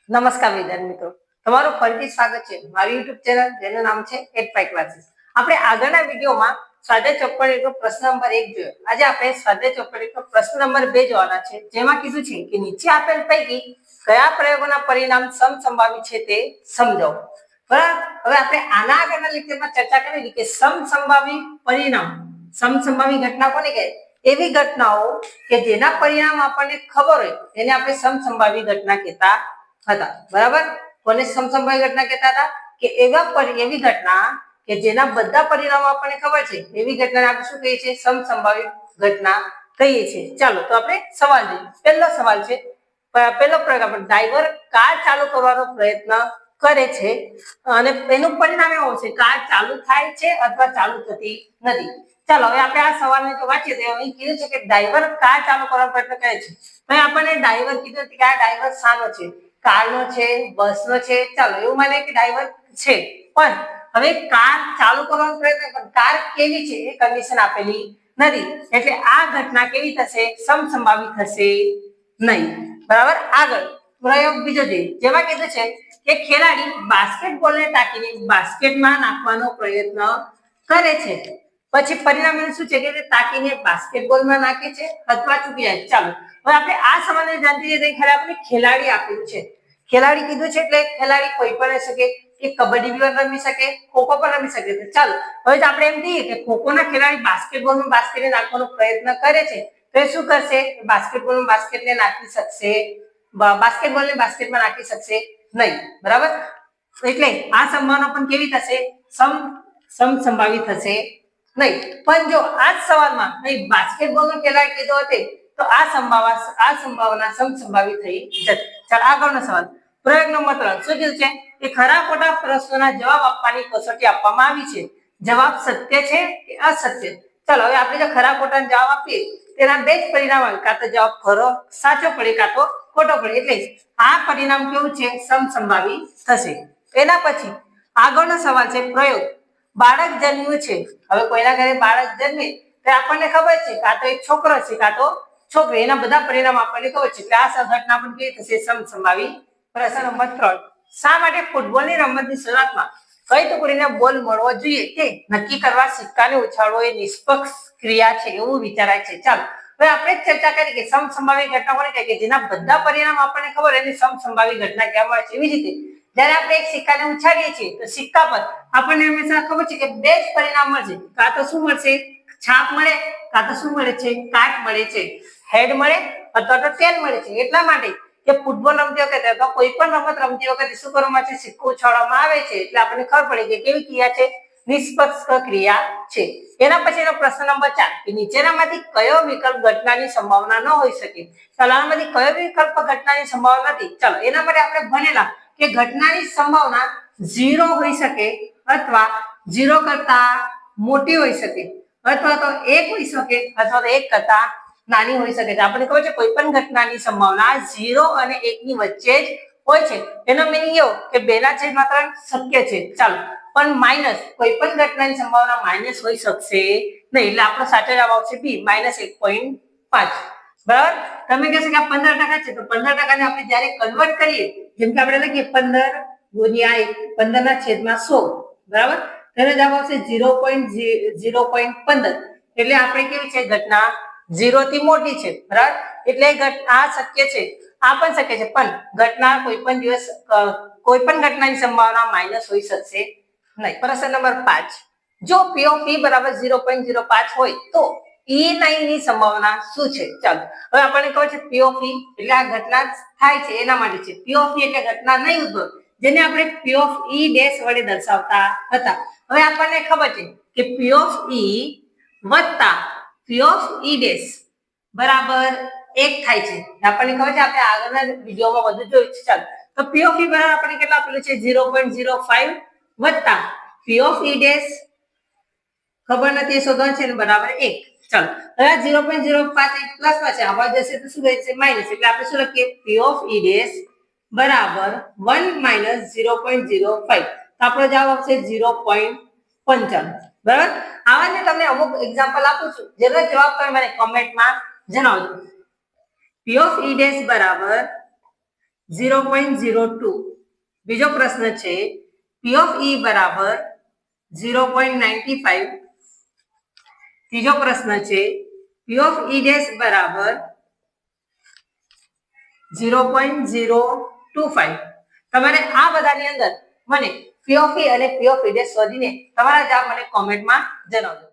નમસ્કાર વિદ્યાર્થી મિત્રો, તમારું ફરીથી સ્વાગત છે મારી યુટ્યુબ ચેનલ જેનું નામ છે એડપાઈ ક્લાસીસ. આપણે આગળના વિડીયોમાં સ્વાધ્યાય ચોપડીનો પ્રશ્ન નંબર 1 જોયો. આજે આપણે સ્વાધ્યાય ચોપડીનો પ્રશ્ન નંબર 2 જોવાના છે, જેમાં કીધું છે કે નીચે આપેલ પૈકી કયા પ્રયોગોના પરિણામ સમસંભાવી છે તે સમજાવો. બરાબર, હવે આપણે આના આગળના લેક્ચરમાં ચર્ચા કરેલી કે સમસંભાવી પરિણામ, સમસંભાવી ઘટના કોને કહે? એવી ઘટનાઓ કે જેના પરિણામ આપણને ખબર હોય એને આપણે સમસંભાવી ઘટના કહેતા હતા. બરાબર, કોને સમસંભાવી ઘટના કહેતા હતા? કે એવી ઘટના કે જેના બધા પરિણામો આપણને ખબર છે એવી ઘટનાને આપણે શું કહીએ છીએ? સમસંભાવી ઘટના કહીએ છીએ. ચાલો તો આપણે સવાલ જોઈએ. પહેલો સવાલ છે, પહેલો પ્રયોગ આપણે ડ્રાઈવર કાર ચાલુ કરવાનો પ્રયત્ન કરે છે અને એનું પરિણામ એવું છે કાર ચાલુ થાય છે અથવા ચાલુ થતી નથી. ચાલો હવે આપણે આ સવાલને જો વાંચીએ તો અહીં કીધું છે કે ડ્રાઈવર કાર ચાલુ કરવાનો પ્રયત્ન કરે છે. હવે આપણને ડ્રાઈવર કીધું કે આ ડ્રાઈવર શાનો છે? કારનો છે, બસનો છે. ચાલો એવું માને કે ડ્રાઈવર છે, પણ હવે કાર ચાલુ કરવાનો પ્રયત્ન કરે, કાર કેવી છે એ કન્ડિશન આપેલી નથી, એટલે આ ઘટના કેવી થશે? સમસંભાવી થશે નહીં. બરાબર, આગળ પ્રયોગ બીજો જોઈએ, જેમાં કીધું છે કે ખેલાડી બાસ્કેટબોલને ટાંકીને બાસ્કેટમાં નાખવાનો પ્રયત્ન કરે છે. પછી પરિણામ શું છે કે ટાંકીને બાસ્કેટબોલમાં નાખે છે અથવા ચૂકી જાય. ચાલો હવે આપણે આ સવાલને જાણતી રીતે ખરે આપણે ખેલાડી આપેલું છે. ખેલાડી કીધું છે એટલે ખેલાડી કોઈ પણ રહી શકે, કે કબડ્ડી પણ રમી શકે, ખોખો પણ રમી શકે. ચાલો હવે આપણે એમ કહીએ કે ખોખોના ખેલાડી બાસ્કેટબોલમાં બાસ્કેટને નાખવાનો પ્રયત્ન કરે છે તો એ શું કરશે? બાસ્કેટબોલમાં બાસ્કેટને નાખી શકશે, બાસ્કેટબોલને બાસ્કેટમાં નાખી શકશે નહીં. બરાબર, એટલે આ સંભાવના પણ કેવી થશે? સમસંભાવી થશે નહીં. પણ જો આ જ સવાલમાં અહીં બાસ્કેટબોલનો ખેલાડી કીધો હતો તો આ સંભાવના સમસંભાવી થઈ જશે. ચાલો આગળનો સવાલ, પ્રયોગ નંબર 3. શું કીધું છે કે ખરા ખોટા પ્રશ્નોના જવાબ આપવાની કસોટી આપવામાં આવી છે. જવાબ સત્ય છે કે અસત્ય? ચાલો હવે આપણે જો ખરા ખોટા જવાબ આપીએ તેના બે જ પરિણામ આવે, કાં તો જવાબ ખરો સાચો પડે કાં તો ખોટો પડે. એટલે આ પરિણામ કેવું છે? સમસંભાવી થશે. એના પછી આગળનો સવાલ છે પ્રયોગ. બાળક જન્મ્યું છે. હવે કોઈના ઘરે બાળક જન્મે તો આપણને ખબર છે કાં તો એક છોકરો છે કાં તો છોકરી, એના બધા પરિણામ આપણને ખબર છે. એટલે આ ઘટના પણ કેવી થશે? સમસંભાવી. પ્રશ્ન નંબર 3. શા માટે ફૂટબોલની રમતની શરૂઆતમાં કઈ ટુકડીને બોલ મળવો જોઈએ તે નક્કી કરવા સિક્કાને ઉછાળવો એ નિષ્પક્ષ ક્રિયા છે એવું વિચારાય છે? ચાલો હવે આપણે ચર્ચા કરી કે સમસંભાવી ઘટના કોને કહે? કે જેના બધા પરિણામ આપણને ખબર એની સમસંભાવી ઘટના કહેવામાં આવે છે. એવી રીતે જ્યારે આપણે એક સિક્કાને ઉછાળીએ છીએ તો સિક્કા પર આપણને હંમેશા ખબર છે કે બે જ પરિણામ મળશે. કાં તો શું મળશે? છાપ મળે, કાં તો શું મળે છે? કાટ મળે છે, હેડ મળે અથવા તો ટેલ મળે છે. એટલા માટે કે ફૂટબોલ રમતી વખતે અથવા કોઈ પણ રમત રમતી વખતે શું કરવામાં છે? સિક્કો ઉછાળવામાં આવે છે. એટલે આપણને ખબર પડે કે કેવી ક્રિયા છે? નિષ્પક્ષ ક્રિયા છે. એના પછીનો પ્રશ્ન નંબર 4 કે નીચેનામાંથી કયો વિકલ્પ ઘટનાની સંભાવના ન હોઈ શકે? ચાલામાંથી કયો વિકલ્પ ઘટનાની સંભાવના નથી? ચાલો એના માટે આપણે ભણેલા કે ઘટનાની સંભાવના 0 હોઈ શકે અથવા 0 કરતા મોટી હોઈ શકે અથવા તો 1 હોઈ શકે અથવા તો 1 કરતા નાની હોઈ શકે છે. આપણને ખબર છે કોઈ પણ ઘટનાની સંભાવના 0 અને 1 ની વચ્ચે જ હોય છે. એનો મીનિંગ એવો કે 2/3 શક્ય છે. ચાલો પણ માઈનસ કોઈ પણ ઘટનાની સંભાવના માઈનસ હોઈ શકશે નહીં. એટલે આપણો સાચો જવાબ આવશે બી, -1.5. બરાબર, તમે કહેશો કે આ 15% છે તો 15% ને આપણે જ્યારે કન્વર્ટ કરીએ, જેમ કે આપણે લખીએ 15 ગુણ્યા 15/100, બરાબર, તેનો જવાબ આવશે 0.15. એટલે આપણે કેવી છે? ઘટના 0 થી મોટી છે. બરાબર, એટલે આ શક્ય છે, આ પણ શક્ય છે, પણ ઘટના કોઈ પણ દિવસ કોઈ પણ ઘટનાની સંભાવના માઈનસ હોઈ શકશે નહીં. પ્રશ્ન નંબર 5. જો P of E બરાબર 0.05 હોય તો E9 ની સંભાવના શું છે? ચાલો હવે આપણને ખબર છે P of E એટલે આ ઘટના થાય છે એના માટે છે. P of E એટલે ઘટના નહીં ઉદ્ભવ, જેને આપણે P of E ડેશ વડે દર્શાવતા હતા. હવે આપણને ખબર છે કે P of E વત્તા P of E ડેશ બરાબર 1 થાય છે. આપણને ખબર છે, આપણે આગળના વિડીયોમાં બધું જોયું છે. ચાલો તો P of E બરાબર આપણે કેટલા આપેલું છે? 0.05 વત્તા P of E ડેશ ખબર નથી શોધવાનું છે બરાબર 1. ચાલો હવે 0.05 પ્લસમાં છે, આવા જશે તો શું રહેશે? માઈનસ. એટલે આપણે શું લખીએ? P of E ડેશ બરાબર 1 - 0.05. તો આપણો જવાબ આવશે 0.55. બરાબર, આવા જ તમને અમુક એક્ઝામ્પલ આપું છું જેનો જવાબ તમે મને કમેન્ટમાં જણાવજો. P of E ડેશ બરાબર 0.02. બીજો પ્રશ્ન છે P of E બરાબર 0.95. ત્રીજો પ્રશ્ન છે P of E dash બરાબર 0.025. તમારે આ બધાની અંદર મને P of E અને P of E dash શોધીને તમારા જવાબ મને કોમેન્ટમાં જણાવજો.